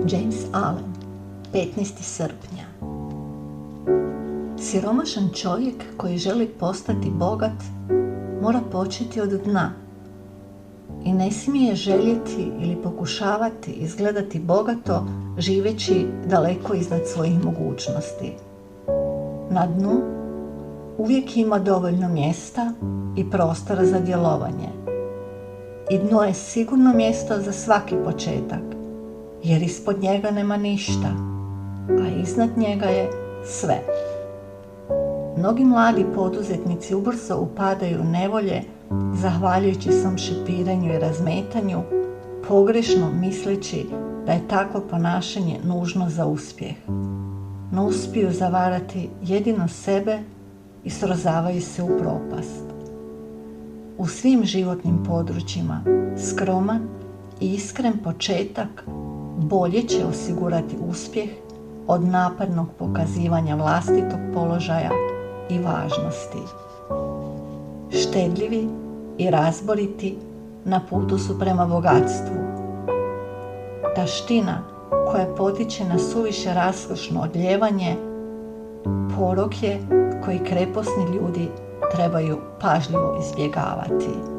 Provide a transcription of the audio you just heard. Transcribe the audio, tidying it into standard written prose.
James Allen, 15. srpnja. Siromašan čovjek koji želi postati bogat mora početi od dna i ne smije željeti ili pokušavati izgledati bogato živeći daleko iznad svojih mogućnosti. Na dnu uvijek ima dovoljno mjesta i prostora za djelovanje. I dno je sigurno mjesto za svaki početak, jer ispod njega nema ništa, a iznad njega je sve. Mnogi mladi poduzetnici ubrzo upadaju u nevolje zahvaljujući svom šipiranju i razmetanju, pogrešno misleći da je takvo ponašanje nužno za uspjeh. No uspiju zavarati jedino sebe i srozavaju se u propast. U svim životnim područjima skroman i iskren početak bolje će osigurati uspjeh od napadnog pokazivanja vlastitog položaja i važnosti. Štedljivi i razboriti na putu su prema bogatstvu. Taština koja potiče na suviše raskošno odljevanje porok je koji kreposni ljudi trebaju pažljivo izbjegavati.